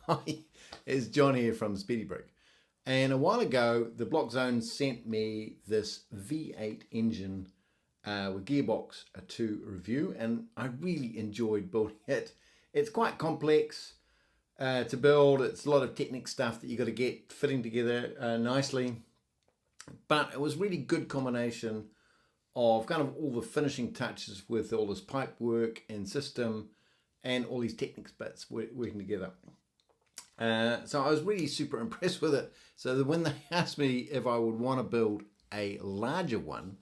Hi, it's John here from Speedy Brick. And a while ago, the Block Zone sent me this V8 engine with gearbox to review, and I really enjoyed building it. It's quite complex to build. It's a lot of Technic stuff that you got to get fitting together nicely. But it was really good combination of kind of all the finishing touches with all this pipe work and system and all these Technic bits working together. So I was really super impressed with it. So that when they asked me if I would want to build a larger one,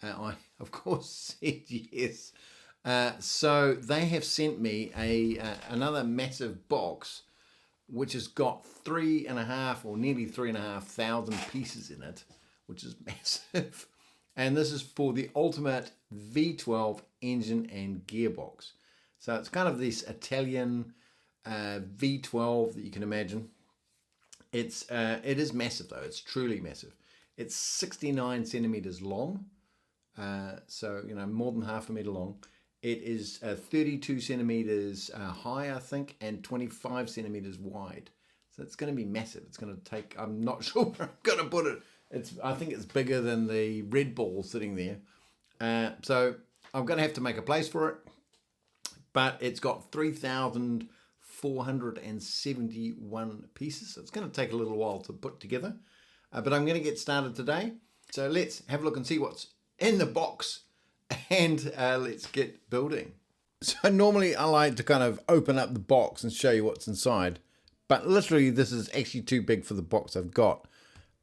I of course said yes. So they have sent me another massive box, which has got 3,500 or nearly 3,500 pieces in it, which is massive. And this is for the ultimate V12 engine and gearbox. So it's kind of this Italian V12 that you can imagine. It is massive though. It's truly massive. It's 69 centimeters long. So, you know, more than half a meter long. It is 32 centimeters high, I think, and 25 centimeters wide. So it's going to be massive. It's going to take, I'm not sure where I'm going to put it. I think it's bigger than the Red Bull sitting there. So I'm going to have to make a place for it. But it's got 3,471 pieces. So it's going to take a little while to put together. But I'm going to get started today. So let's have a look and see what's in the box. And let's get building. So normally I like to kind of open up the box and show you what's inside. But literally this is actually too big for the box I've got.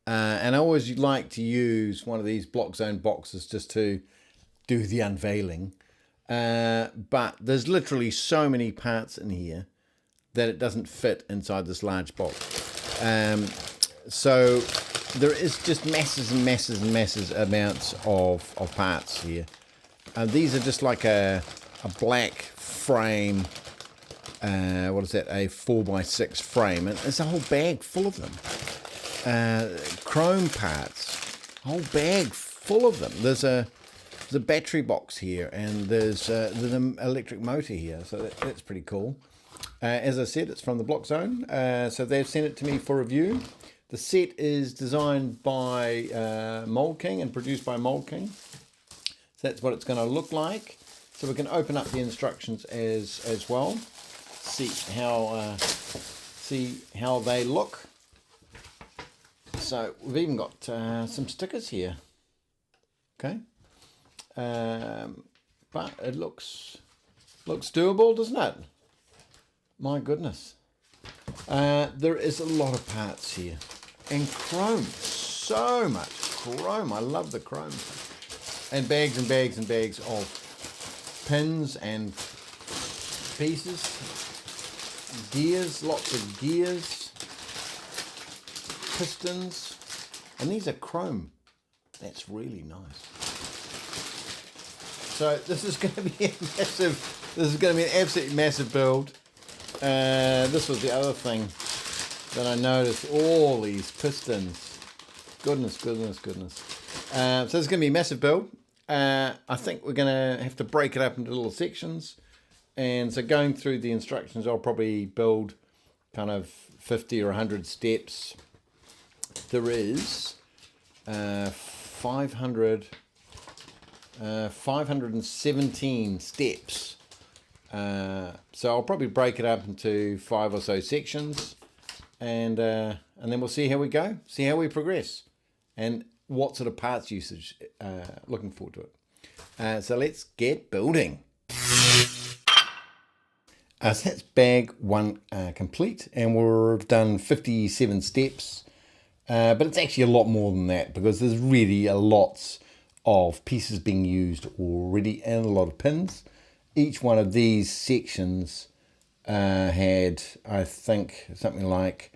And I always like to use one of these Block Zone boxes just to do the unveiling. But there's literally so many parts in here that it doesn't fit inside this large box. So there is just masses and masses and masses amounts of parts here. These are just like a black frame. What is that? A 4x6 frame. And there's a whole bag full of them. Chrome parts, whole bag full of them. There's a battery box here, and there's an electric motor here, so that's pretty cool. As I said, it's from the Block Zone, so they've sent it to me for review. The set is designed by Mould King and produced by Mould King. So that's what it's going to look like. So we can open up the instructions as well, see how they look. So we've even got some stickers here. Okay, but it looks doable, doesn't it? My goodness, there is a lot of parts here, and chrome, so much chrome. I love the chrome, and bags and bags and bags of pins and pieces, gears, lots of gears. Pistons, and these are chrome. That's really nice. So this is going to be an absolutely massive build. This was the other thing that I noticed. All these pistons. Goodness. So it's going to be a massive build. I think we're going to have to break it up into little sections. And so going through the instructions, I'll probably build kind of 50 or 100 steps. There is 517 steps. So I'll probably break it up into 5 or so sections, and then we'll see how we go, see how we progress, and what sort of parts usage. Looking forward to it. So let's get building. So that's bag 1 complete, and we've done 57 steps. But it's actually a lot more than that, because there's really lots of pieces being used already and a lot of pins. Each one of these sections had, I think, something like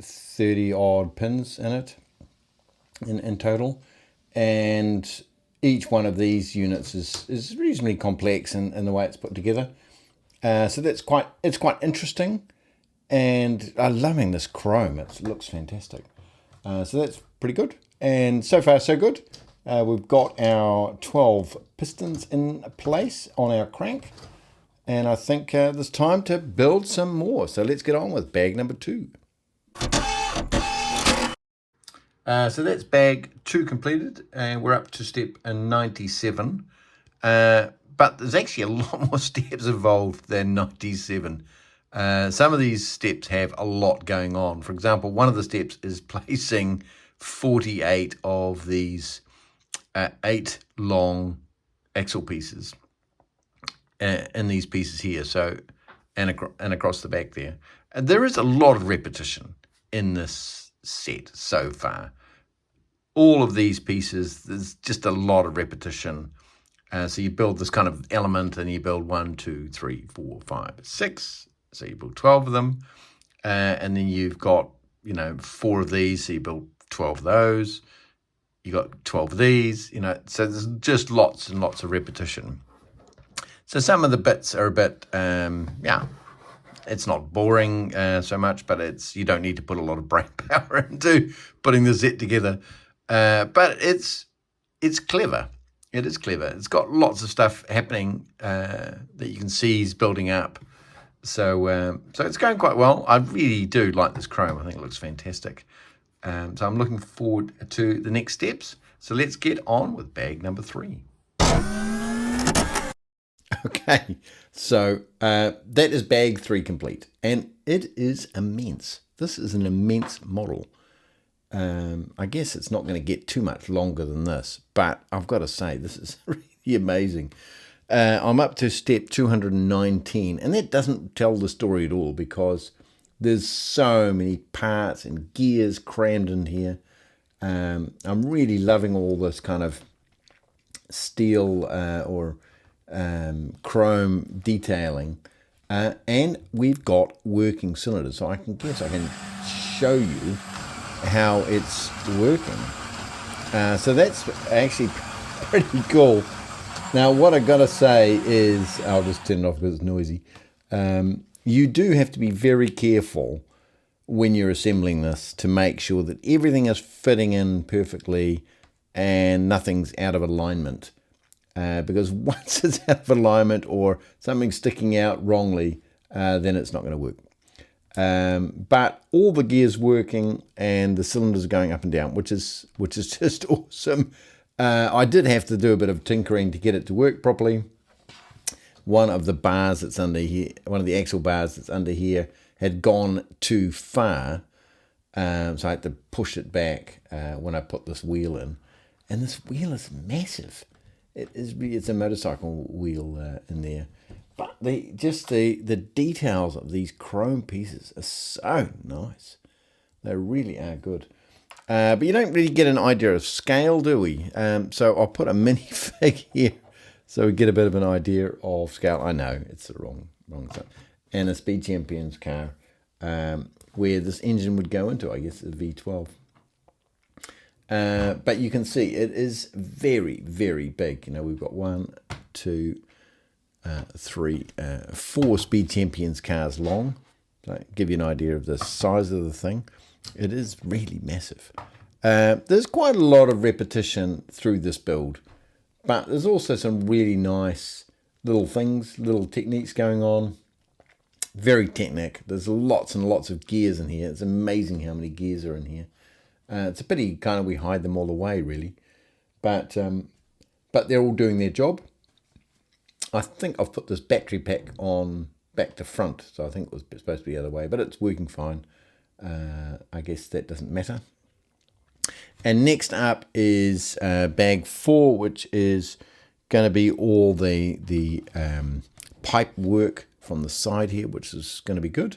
30 odd pins in it in total. And each one of these units is reasonably complex in the way it's put together. So it's quite interesting. And I'm loving this chrome. It looks fantastic. So that's pretty good, and so far so good. We've got our 12 pistons in place on our crank, And I think there's time to build some more. So let's get on with bag number 2. So that's bag 2 completed, and we're up to step 97. But there's actually a lot more steps involved than 97. Some of these steps have a lot going on. For example, one of the steps is placing 48 of these 8 long axle pieces in these pieces here, so and across the back there. And there is a lot of repetition in this set so far. All of these pieces, there's just a lot of repetition. So you build this kind of element, and you build 1, 2, 3, 4, 5, 6. So you build 12 of them, and then you've got 4 of these. So you build 12 of those. You got 12 of these. So there's just lots and lots of repetition. So some of the bits are a bit, it's not boring so much, but you don't need to put a lot of brain power into putting the set together. But it's clever. It is clever. It's got lots of stuff happening that you can see is building up. So it's going quite well. I really do like this chrome. I think it looks fantastic. So I'm looking forward to the next steps. So let's get on with bag number 3. Okay, so that is bag 3 complete, and it is immense. This is an immense model. I guess it's not going to get too much longer than this, but I've got to say, this is really amazing. I'm up to step 219, and that doesn't tell the story at all, because there's so many parts and gears crammed in here. I'm really loving all this kind of steel or chrome detailing, and we've got working cylinders, so I can show you how it's working. So that's actually pretty cool. Now what I gotta say is, I'll just turn it off because it's noisy. You do have to be very careful when you're assembling this to make sure that everything is fitting in perfectly and nothing's out of alignment. Because once it's out of alignment or something's sticking out wrongly, then it's not going to work. But all the gears working and the cylinders are going up and down, which is just awesome. I did have to do a bit of tinkering to get it to work properly. One of the bars that's under here, one of the axle bars that's under here, had gone too far, so I had to push it back when I put this wheel in. And this wheel is massive. It's a motorcycle wheel in there, but the details of these chrome pieces are so nice. They really are good. But you don't really get an idea of scale, do we? So I'll put a minifig here so we get a bit of an idea of scale. I know it's the wrong stuff. And a Speed Champions car where this engine would go into, I guess, a V12. But you can see it is very, very big. We've got 1, 2, 3, 4 Speed Champions cars long. So give you an idea of the size of the thing. It is really massive. There's quite a lot of repetition through this build, but there's also some really nice little things, little techniques going on. Very Technic. There's lots and lots of gears in here. It's amazing how many gears are in here. It's a pity we hide them all away, really. But they're all doing their job. I think I've put this battery pack on back to front, so I think it was supposed to be the other way, but it's working fine. I guess that doesn't matter. And next up is bag 4, which is going to be all the pipe work from the side here, which is going to be good.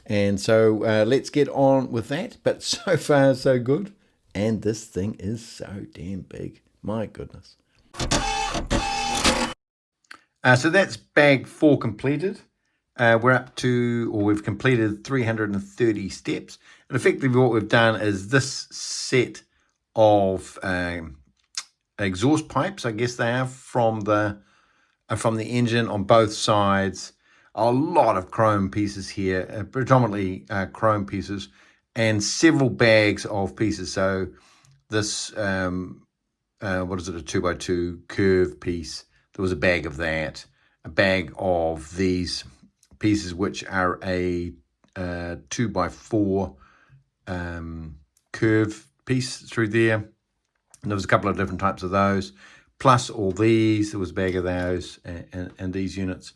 And so let's get on with that. But so far, so good. And this thing is so damn big. My goodness. So that's bag 4 completed. We're up to, or we've completed 330 steps. And effectively what we've done is this set of exhaust pipes, I guess they are, from the engine on both sides. A lot of chrome pieces here, predominantly chrome pieces, and several bags of pieces. So this, what is it, a 2x2 curve piece, there was a bag of that. bag of these pieces, which are a 2x4 curve piece through there. And there was a couple of different types of those, plus all these. There was a bag of those and these units.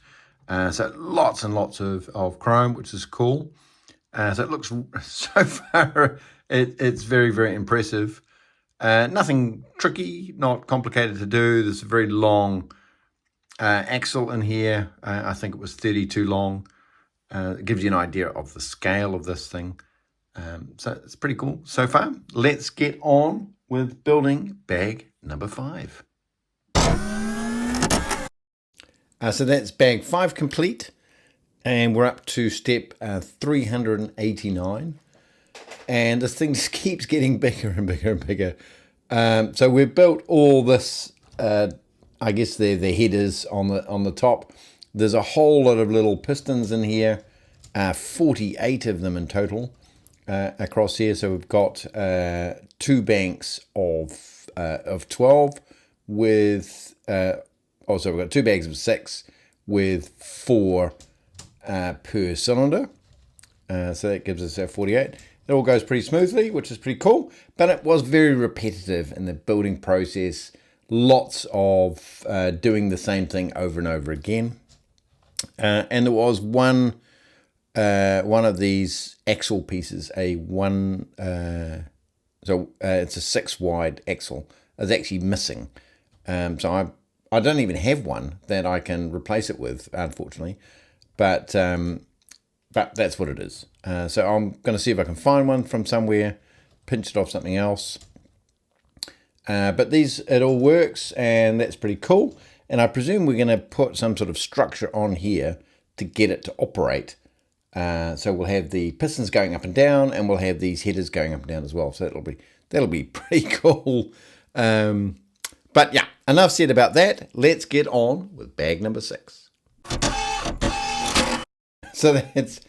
So lots and lots of chrome, which is cool. So it looks, so far, it's very, very impressive. Nothing tricky, not complicated to do. There's a very long axle in here. I think it was 32 long. It gives you an idea of the scale of this thing. So it's pretty cool so far. Let's get on with building bag number 5. So that's bag 5 complete. And we're up to step 389. And this thing just keeps getting bigger and bigger and bigger. So we've built all this, I guess they're the headers on the top. There's a whole lot of little pistons in here, 48 of them in total across here. So we've got 2 banks of 12 with, also we've got 2 bags of 6 with 4 per cylinder. So that gives us 48. It all goes pretty smoothly, which is pretty cool, but it was very repetitive in the building process. Lots of doing the same thing over and over again. And there was one of these axle pieces, it's a 6 wide axle, is actually missing. So I don't even have one that I can replace it with, unfortunately. But that's what it is. So I'm going to see if I can find one from somewhere, pinch it off something else. But it all works, and that's pretty cool. And I presume we're going to put some sort of structure on here to get it to operate. So we'll have the pistons going up and down, and we'll have these headers going up and down as well. So that'll be pretty cool. But yeah, enough said about that. Let's get on with bag number 6. So that's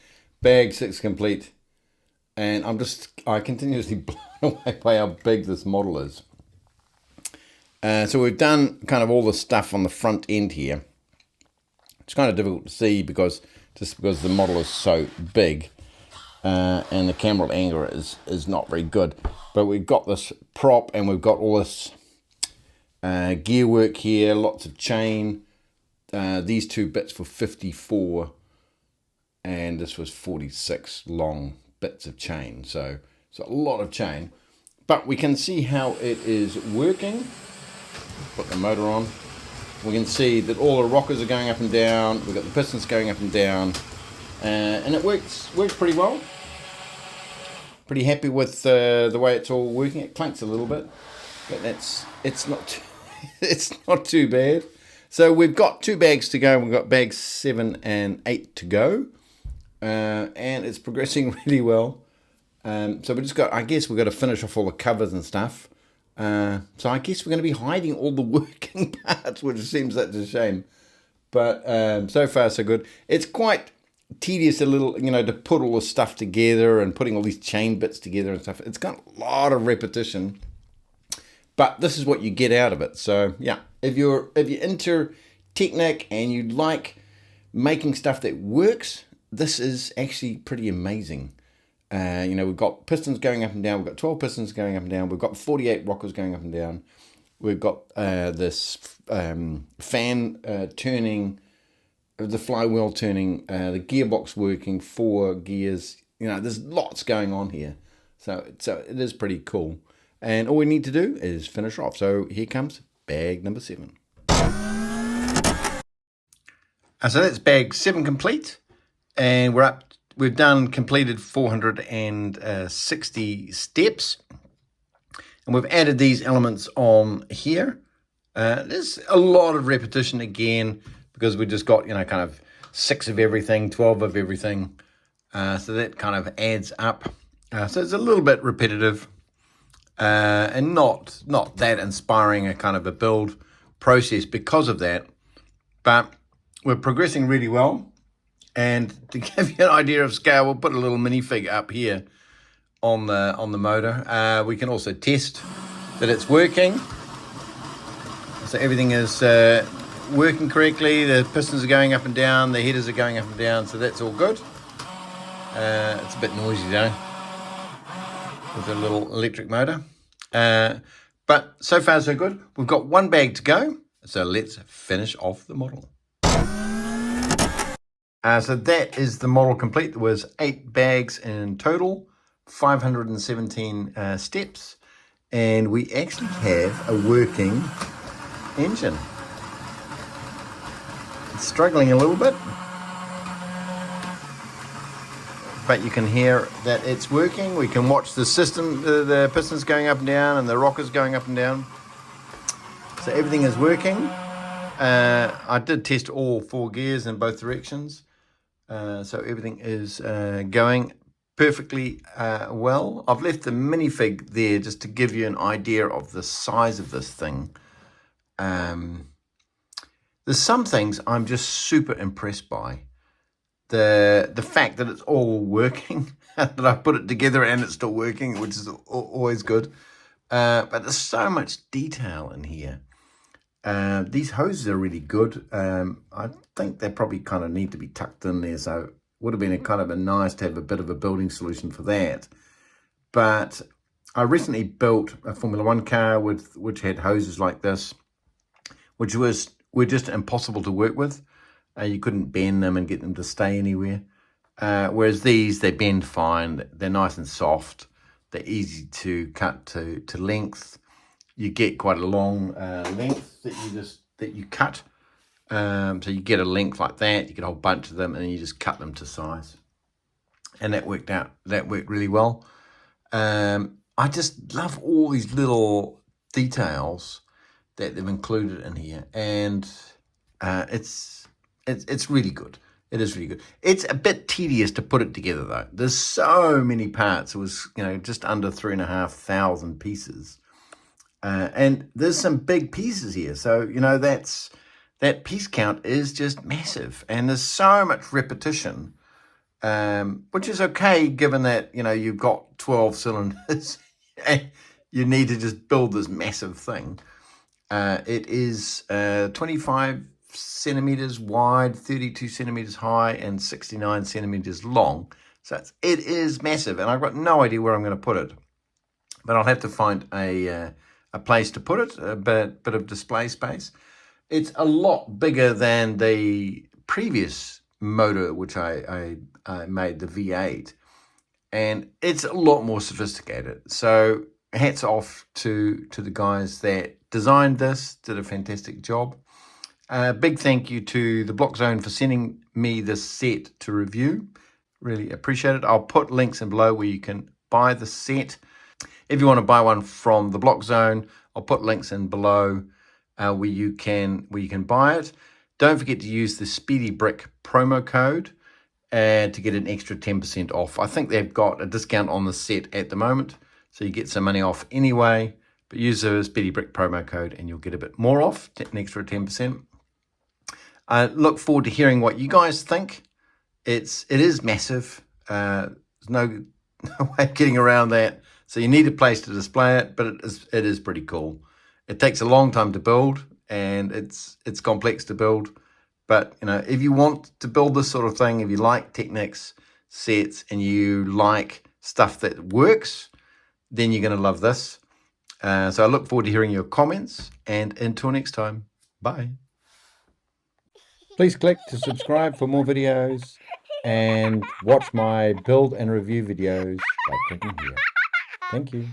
bag 6 complete. And I continuously blown away by how big this model is. So we've done kind of all the stuff on the front end here. It's kind of difficult to see because the model is so big, and the camera angle is not very good. But we've got this prop, and we've got all this gear work here, lots of chain. These 2 bits for 54, and this was 46 long bits of chain. So it's a lot of chain, but we can see how it is working. Put the motor on. We can see that all the rockers are going up and down. We've got the pistons going up and down, and it works pretty well. Pretty happy with the way it's all working. It clanks a little bit, but it's not too bad. So we've got 2 bags to go. We've got bags 7 and 8 to go, and it's progressing really well. So I guess we've got to finish off all the covers and stuff. So I guess we're going to be hiding all the working parts, which seems such a shame. But so far so good. It's quite tedious a little, to put all this stuff together and putting all these chain bits together and stuff. It's got a lot of repetition, but this is what you get out of it. So yeah, if you're into Technic and you like making stuff that works, this is actually pretty amazing. We've got pistons going up and down. We've got 12 pistons going up and down. We've got 48 rockers going up and down. We've got this fan turning, the flywheel turning, the gearbox working, 4 gears. There's lots going on here. So it is pretty cool. And all we need to do is finish off. So here comes bag number 7. So that's bag 7 complete. And we've completed 460 steps, and we've added these elements on here. There's a lot of repetition again, because we just got, kind of 6 of everything, 12 of everything. So that kind of adds up. So it's a little bit repetitive, and not that inspiring a kind of a build process because of that. But we're progressing really well. And to give you an idea of scale, we'll put a little minifig up here on the motor. We can also test that it's working. So everything is working correctly. The pistons are going up and down, the headers are going up and down, so that's all good. It's a bit noisy though, with a little electric motor. But so far so good. We've got one bag to go, so let's finish off the model. So that is the model complete. There was 8 bags in total, 517 steps, and we actually have a working engine. It's struggling a little bit, but you can hear that it's working. We can watch the system, the pistons going up and down and the rockers going up and down. So everything is working. I did test all 4 gears in both directions. So everything is going perfectly well. I've left the minifig there just to give you an idea of the size of this thing. There's some things I'm just super impressed by. The fact that it's all working, that I put it together and it's still working, which is always good. But there's so much detail in here. These hoses are really good. I think they probably kind of need to be tucked in there, so it would have been kind of nice to have a bit of a building solution for that. But I recently built a Formula 1 car which had hoses like this, which were just impossible to work with. You couldn't bend them and get them to stay anywhere. Whereas these, they bend fine. They're nice and soft. They're easy to cut to length. You get quite a long length that you cut. So you get a length like that. You get a whole bunch of them, and then you just cut them to size. And that worked out. That worked really well. I just love all these little details that they've included in here, and it's really good. It is really good. It's a bit tedious to put it together though. There's so many parts. It was just under 3,500 pieces. And there's some big pieces here. So, that piece count is just massive. And there's so much repetition, which is okay given that, you've got 12 cylinders and you need to just build this massive thing. It is 25 centimeters wide, 32 centimeters high, and 69 centimeters long. So it is massive. And I've got no idea where I'm going to put it. But I'll have to find a place to put it, a bit of display space. It's a lot bigger than the previous motor, which I made, the V8, and it's a lot more sophisticated. So hats off to the guys that designed this, did a fantastic job. Big thank you to the Block Zone for sending me this set to review. Really appreciate it. I'll put links in below where you can buy the set. If you want to buy one from the Block Zone, I'll put links in below where you can buy it. Don't forget to use the Speedy Brick promo code to get an extra 10% off. I think they've got a discount on the set at the moment, so you get some money off anyway. But use the Speedy Brick promo code and you'll get a bit more off, an extra 10%. I look forward to hearing what you guys think. It is massive. There's no way of getting around that. So you need a place to display it, but it is pretty cool. It takes a long time to build, and it's complex to build. But if you want to build this sort of thing, if you like Technics sets and you like stuff that works, then you're going to love this. So I look forward to hearing your comments, and until next time, bye. Please click to subscribe for more videos and watch my build and review videos by clicking here. Thank you.